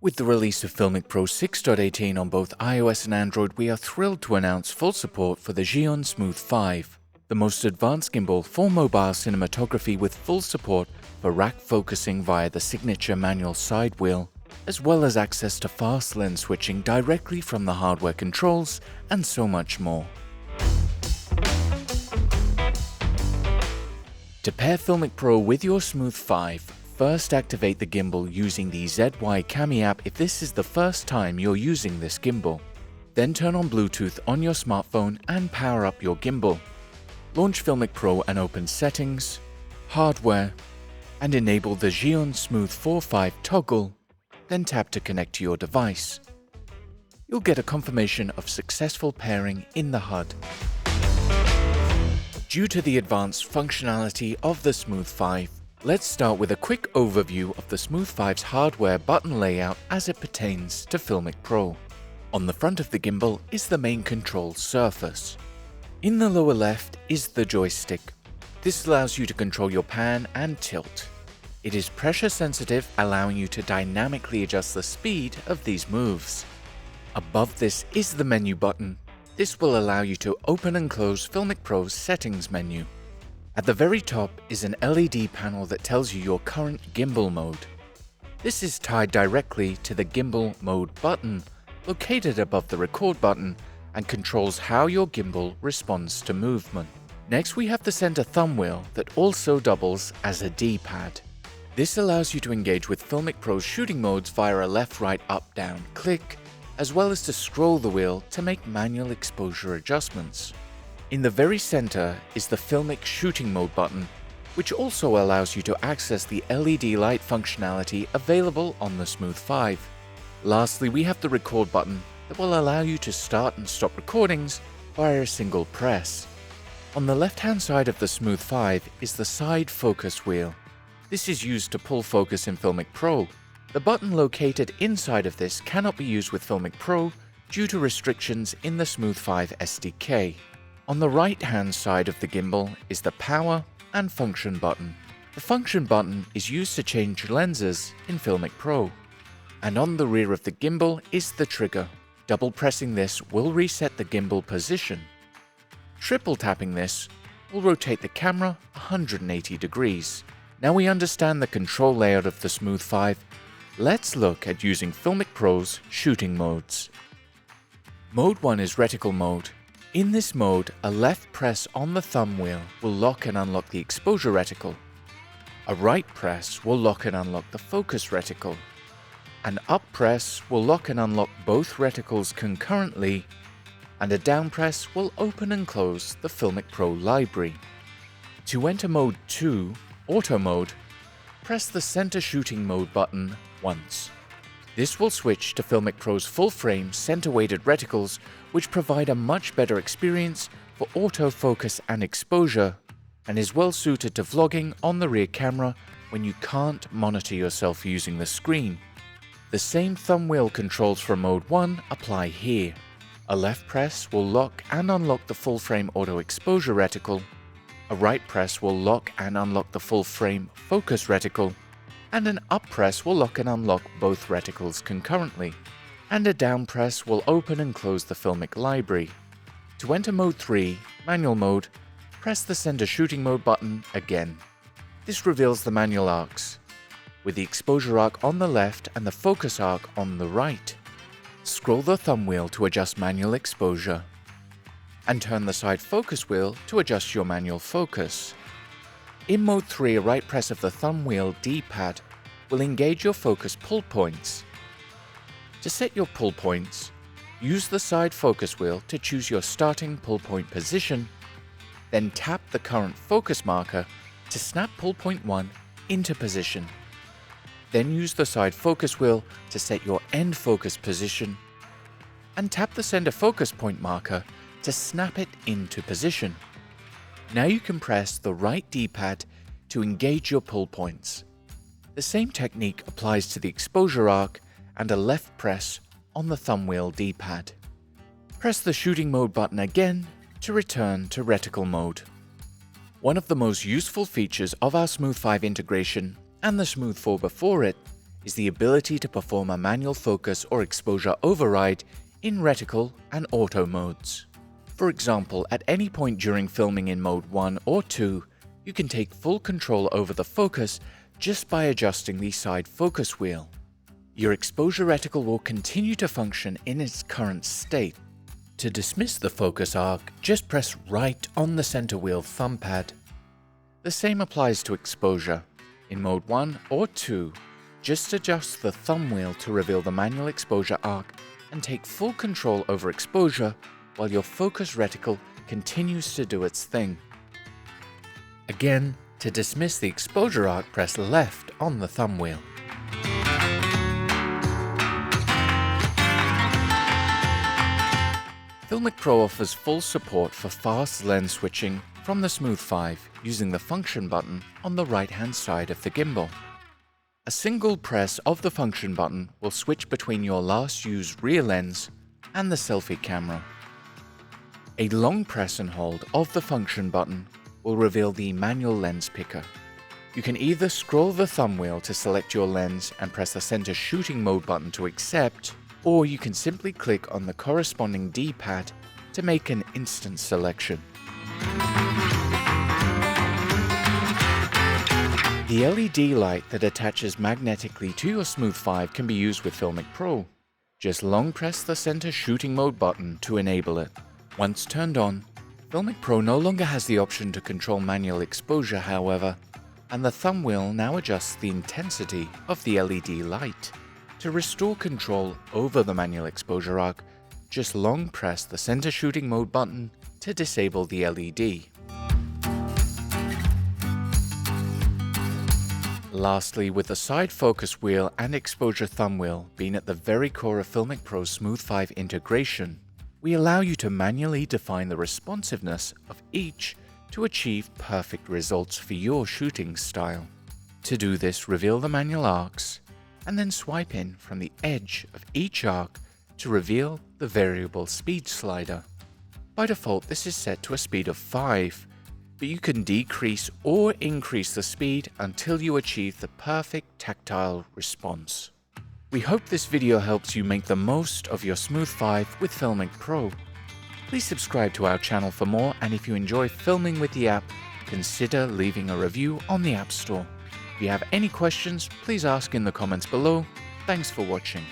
With the release of FiLMiC Pro 6.18 on both iOS and Android, we are thrilled to announce full support for the Zhiyun Smooth 5, the most advanced gimbal for mobile cinematography with full support for rack focusing via the signature manual side wheel, as well as access to fast lens switching directly from the hardware controls, and so much more. To pair FiLMiC Pro with your Smooth 5, first activate the gimbal using the ZY Cami app if this is the first time you're using this gimbal. Then turn on Bluetooth on your smartphone and power up your gimbal. Launch FiLMiC Pro and open Settings, Hardware, and enable the Zhiyun Smooth 4.5 toggle, then tap to connect to your device. You'll get a confirmation of successful pairing in the HUD. Due to the advanced functionality of the Smooth 5, let's start with a quick overview of the Smooth 5's hardware button layout as it pertains to FiLMiC Pro. On the front of the gimbal is the main control surface. In the lower left is the joystick. This allows you to control your pan and tilt. It is pressure sensitive, allowing you to dynamically adjust the speed of these moves. Above this is the menu button. This will allow you to open and close FiLMiC Pro's settings menu. At the very top is an LED panel that tells you your current gimbal mode. This is tied directly to the gimbal mode button, located above the record button, and controls how your gimbal responds to movement. Next, we have the center thumb wheel that also doubles as a D-pad. This allows you to engage with FiLMiC Pro's shooting modes via a left, right, up, down click, as well as to scroll the wheel to make manual exposure adjustments. In the very center is the FiLMiC shooting mode button, which also allows you to access the LED light functionality available on the Smooth 5. Lastly, we have the record button that will allow you to start and stop recordings via a single press. On the left-hand side of the Smooth 5 is the side focus wheel. This is used to pull focus in FiLMiC Pro. The button located inside of this cannot be used with FiLMiC Pro due to restrictions in the Smooth 5 SDK. On the right-hand side of the gimbal is the power and function button. The function button is used to change lenses in FiLMiC Pro. And on the rear of the gimbal is the trigger. Double pressing this will reset the gimbal position. Triple tapping this will rotate the camera 180 degrees. Now we understand the control layout of the Smooth 5, let's look at using FiLMiC Pro's shooting modes. Mode 1 is reticle mode. In this mode, a left press on the thumb wheel will lock and unlock the exposure reticle. A right press will lock and unlock the focus reticle. An up press will lock and unlock both reticles concurrently, and a down press will open and close the FiLMiC Pro library. To enter mode 2, Auto mode, press the center shooting mode button once. This will switch to FiLMiC Pro's full-frame center-weighted reticles, which provide a much better experience for autofocus and exposure, and is well suited to vlogging on the rear camera when you can't monitor yourself using the screen. The same thumb wheel controls for mode 1 apply here. A left press will lock and unlock the full-frame auto exposure reticle. A right press will lock and unlock the full-frame focus reticle, and an up press will lock and unlock both reticles concurrently, and a down press will open and close the FiLMiC library. To enter mode 3, manual mode, press the center shooting mode button again. This reveals the manual arcs, with the exposure arc on the left and the focus arc on the right. Scroll the thumb wheel to adjust manual exposure, and turn the side focus wheel to adjust your manual focus. In mode 3, a right press of the thumb wheel D-pad will engage your focus pull points. To set your pull points, use the side focus wheel to choose your starting pull point position, then tap the current focus marker to snap pull point 1 into position. Then use the side focus wheel to set your end focus position, and tap the center focus point marker to snap it into position. Now you can press the right D-pad to engage your pull points. The same technique applies to the exposure arc and a left press on the thumb wheel D-pad. Press the shooting mode button again to return to reticle mode. One of the most useful features of our Smooth 5 integration, and the Smooth 4 before it, is the ability to perform a manual focus or exposure override in reticle and auto modes. For example, at any point during filming in mode 1 or 2, you can take full control over the focus just by adjusting the side focus wheel. Your exposure reticle will continue to function in its current state. To dismiss the focus arc, just press right on the center wheel thumb pad. The same applies to exposure. In mode 1 or 2, just adjust the thumb wheel to reveal the manual exposure arc and take full control over exposure while your focus reticle continues to do its thing. Again, to dismiss the exposure arc, press left on the thumb wheel. FiLMiC Pro offers full support for fast lens switching from the Smooth 5 using the function button on the right-hand side of the gimbal. A single press of the function button will switch between your last used rear lens and the selfie camera. A long press and hold of the function button will reveal the manual lens picker. You can either scroll the thumb wheel to select your lens and press the center shooting mode button to accept, or you can simply click on the corresponding D-pad to make an instant selection. The LED light that attaches magnetically to your Smooth 5 can be used with FiLMiC Pro. Just long press the center shooting mode button to enable it. Once turned on, FiLMiC Pro no longer has the option to control manual exposure, however, and the thumb wheel now adjusts the intensity of the LED light. To restore control over the manual exposure arc, just long press the center shooting mode button to disable the LED. Lastly, with the side focus wheel and exposure thumb wheel being at the very core of FiLMiC Pro's Smooth 5 integration, we allow you to manually define the responsiveness of each to achieve perfect results for your shooting style. To do this, reveal the manual arcs, and then swipe in from the edge of each arc to reveal the variable speed slider. By default, this is set to a speed of 5, but you can decrease or increase the speed until you achieve the perfect tactile response. We hope this video helps you make the most of your Smooth 5 with FiLMiC Pro. Please subscribe to our channel for more, and if you enjoy filming with the app, consider leaving a review on the App Store. If you have any questions, please ask in the comments below. Thanks for watching.